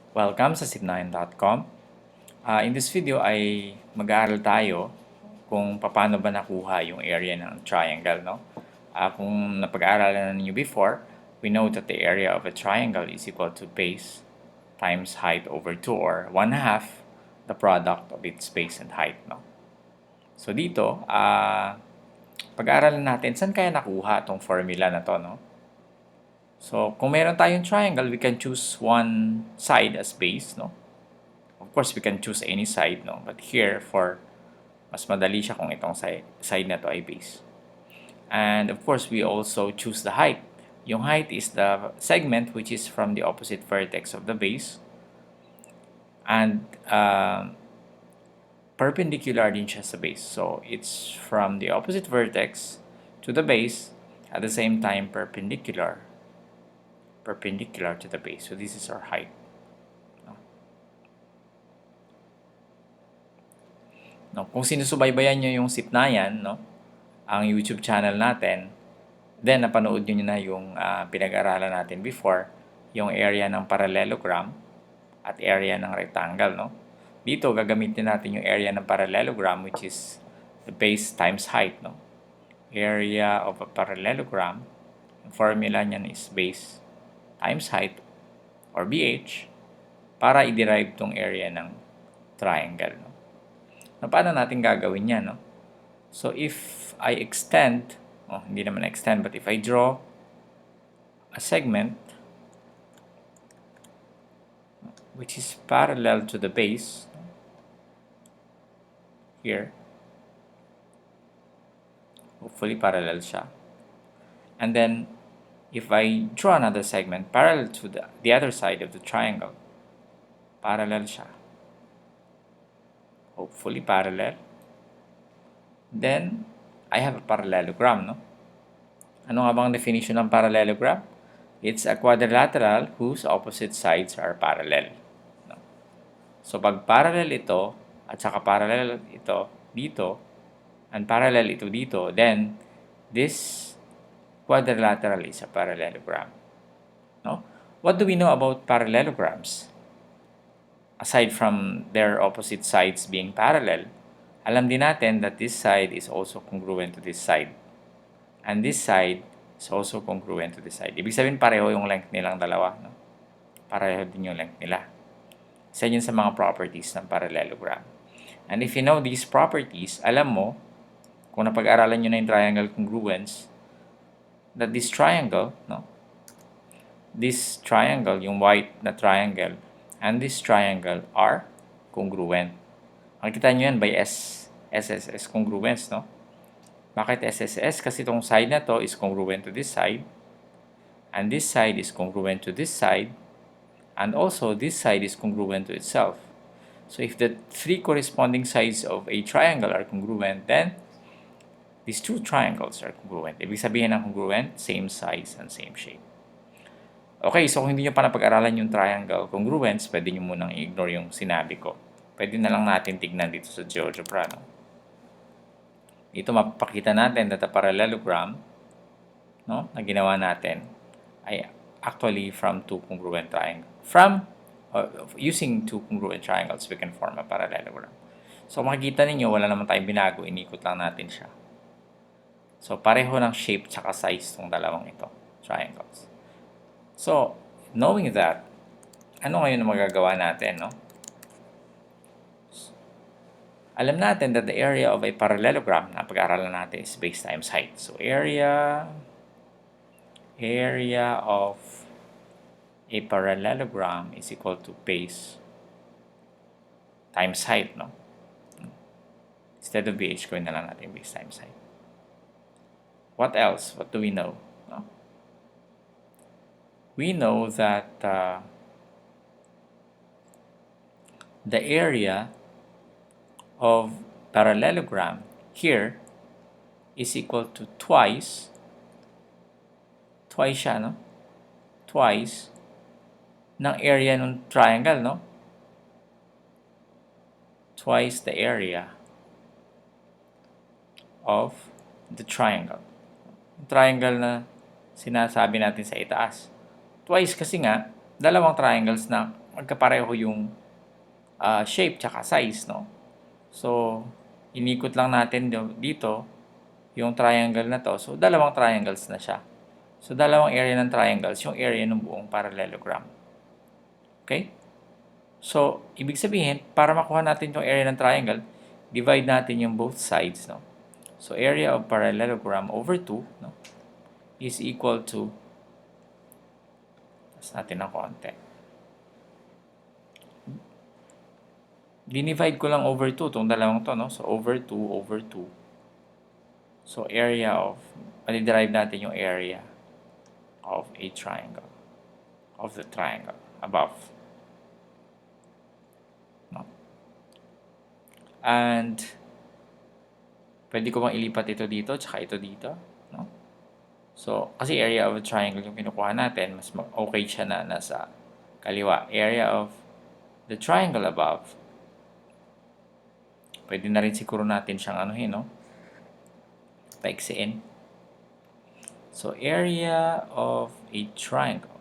Welcome sa zip9.com. In this video ay mag-aaral tayo kung paano ba nakuha yung area ng triangle, no? Kung napag-aaralan na ninyo before, we know that the area of a triangle is equal to base times height over 2 or 1/2 the product of its base and height, no? So dito, pag-aaralan natin saan kaya nakuha itong formula na to, no? So, kung meron tayong triangle, we can choose one side as base, no? Of course, we can choose any side, no? But here, mas madali siya kung itong side na to ay base. And of course, we also choose the height. Yung height is the segment which is from the opposite vertex of the base. And perpendicular din siya sa base. So, it's from the opposite vertex to the base, at the same time perpendicular to the base. So, this is our height. No, kung sinusubaybayan nyo yung Sipnayan, no, ang YouTube channel natin, then napanood nyo na yung pinag-aralan natin before, yung area ng parallelogram at area ng rectangle. No? Dito, gagamitin natin yung area ng parallelogram, which is the base times height. No? Area of a parallelogram, yung formula niyan is base times height, or BH, para i-derive tong area ng triangle. No? Na paano natin gagawin yan, no? So, if I extend, hindi naman extend, but if I draw a segment which is parallel to the base, here, hopefully parallel siya. And then, if I draw another segment parallel to the other side of the triangle, parallel siya. Hopefully parallel. Then, I have a parallelogram, no? Ano nga bang definition ng parallelogram? It's a quadrilateral whose opposite sides are parallel. No? So, pag parallel ito, at saka parallel ito dito, and parallel ito dito, then, this quadrilateral is a parallelogram. No? What do we know about parallelograms? Aside from their opposite sides being parallel, alam din natin that this side is also congruent to this side. And this side is also congruent to this side. Ibig sabihin, pareho yung length nilang dalawa. No? Pareho din yung length nila. Isa yun sa mga properties ng parallelogram. And if you know these properties, alam mo, kung napag-aralan nyo na yung triangle congruence, that this triangle, yung white na triangle, and this triangle are congruent. Makikita nyo yan by SSS congruence, no? Bakit SSS? Kasi itong side na to is congruent to this side, and this side is congruent to this side, and also this side is congruent to itself. So if the three corresponding sides of a triangle are congruent, then these two triangles are congruent. Ibig sabihin ng congruent, same size and same shape. Okay, so kung hindi nyo pa napag-aralan yung triangle congruence, pwede nyo munang i-ignore yung sinabi ko. Pwede na lang natin tignan dito sa GeoGebra. No? Dito mapapakita natin that a parallelogram, no, na ginawa natin ay actually from two congruent triangles. Using two congruent triangles, we can form a parallelogram. So makikita ninyo, wala naman tayong binago, inikot lang natin siya. So pareho ng shape tsaka size ng dalawang ito, triangles. So, knowing that, ano ngayon ang magagawa natin, no? Alam natin that the area of a parallelogram na pag-aaralan natin is base times height. So, area of a parallelogram is equal to base times height, no? Instead of BH, gawin na lang natin base times height. What else? What do we know? No? We know that the area of parallelogram here is equal to twice siya, no? Twice ng area ng triangle, no? Twice the area of the triangle. Triangle na sinasabi natin sa itaas. Twice kasi nga, dalawang triangles na magkapareho yung shape tsaka size, no? So, inikot lang natin dito yung triangle na to. So, dalawang triangles na siya. So, dalawang area ng triangles, yung area ng buong parallelogram. Okay? So, ibig sabihin, para makuha natin yung area ng triangle, divide natin yung both sides, no? So, area of parallelogram over 2, no, is equal to, tas natin ng konti. Dinivide ko lang over 2, itong dalawang to, no? So, over 2 over 2. So, area of, derive natin yung area of a triangle, of the triangle above. No? And, pwede ko bang ilipat ito dito, tsaka ito dito, no? So, kasi area of a triangle yung kinukuha natin, mas okay siya na nasa kaliwa. Area of the triangle above, pwede na rin siguro natin siyang anuhin, no? Paiksiin. So, area of a triangle,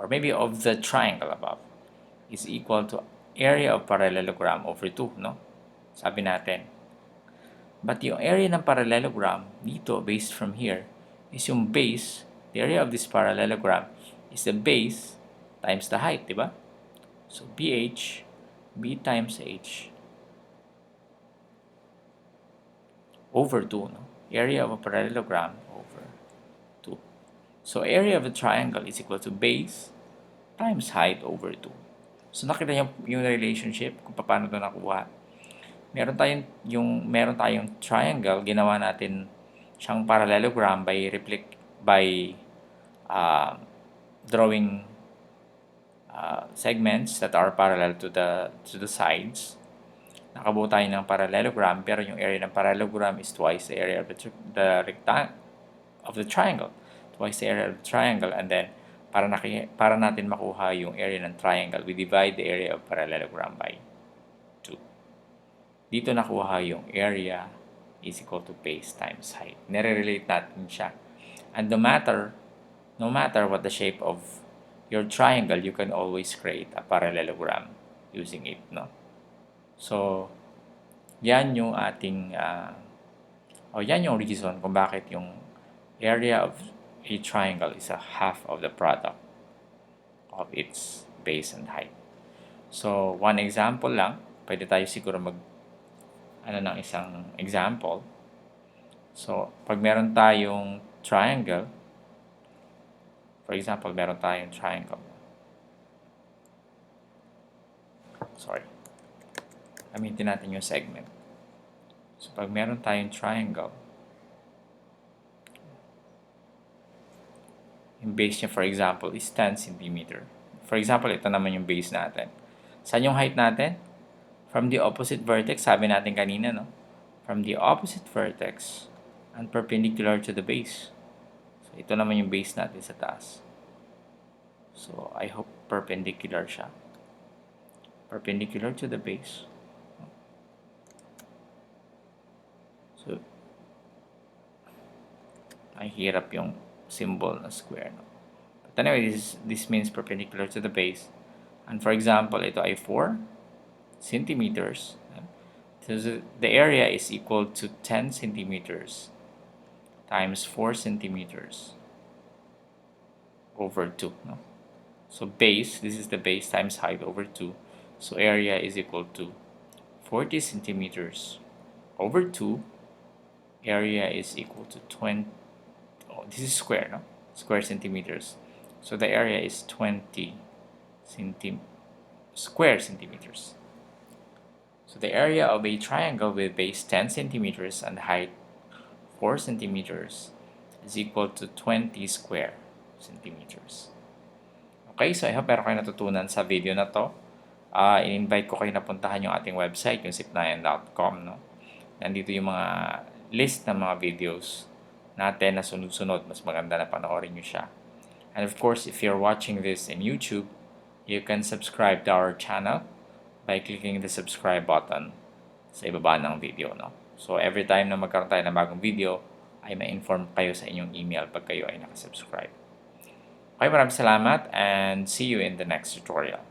or maybe of the triangle above, is equal to area of parallelogram over 2, no? Sabi natin. But yung area ng parallelogram, dito, based from here, is yung base, the area of this parallelogram, is the base times the height, di ba? So, BH, B times H, over 2, no? Area of a parallelogram over 2. So, area of a triangle is equal to base times height over 2. So, nakita yung relationship kung paano ito nakuha. Meron tayong triangle, ginawa natin siyang parallelogram by drawing segments that are parallel to the sides. Nakabuo tayo ng parallelogram, pero yung area ng parallelogram is twice the area of the triangle. Twice the area of the triangle, and then para natin makuha yung area ng triangle, we divide the area of parallelogram by 2. Dito nakuha yung area is equal to base times height. Nire-relate natin siya. And no matter what the shape of your triangle, you can always create a parallelogram using it, no? So, yan yung ating, yan yung reason kung bakit yung area of a triangle is a half of the product of its base and height. So, one example lang, pwede tayo siguro ng isang example. So, pag meron tayong triangle, for example, meron tayong triangle. Sorry. Gamitin natin yung segment. So, pag meron tayong triangle, yung base niya, for example, is 10 cm. For example, ito naman yung base natin. Saan yung height natin? From the opposite vertex, sabi natin kanina, no? From the opposite vertex and perpendicular to the base. So, ito naman yung base natin sa taas. So, I hope perpendicular siya. Perpendicular to the base. So, ay hirap yung symbol na square, no? But anyway, this means perpendicular to the base. And for example, ito ay 4 centimeters. So the area is equal to 10 centimeters times 4 centimeters over 2, no? So base, this is the base times height over 2. So area is equal to 40 centimeters over 2. Area is equal to 20. Oh, this is square, no? Square centimeters. So the area is 20 square centimeters. So the area of a triangle with base 10 centimeters and height 4 centimeters is equal to 20 square centimeters. Okay, so I hope meron kayo natutunan sa video na to. I-invite ko kayo na puntahan yung ating website, yung zipnayan.com, no? Nandito yung mga list ng mga videos natin na sunod-sunod. Mas maganda na panoorin nyo siya. And of course, if you're watching this in YouTube, you can subscribe to our channel by clicking the subscribe button sa ibaba ng video, no? So, every time na magkaroon tayo ng bagong video, ay ma-inform kayo sa inyong email pag kayo ay nakasubscribe. Okay, maraming salamat and see you in the next tutorial.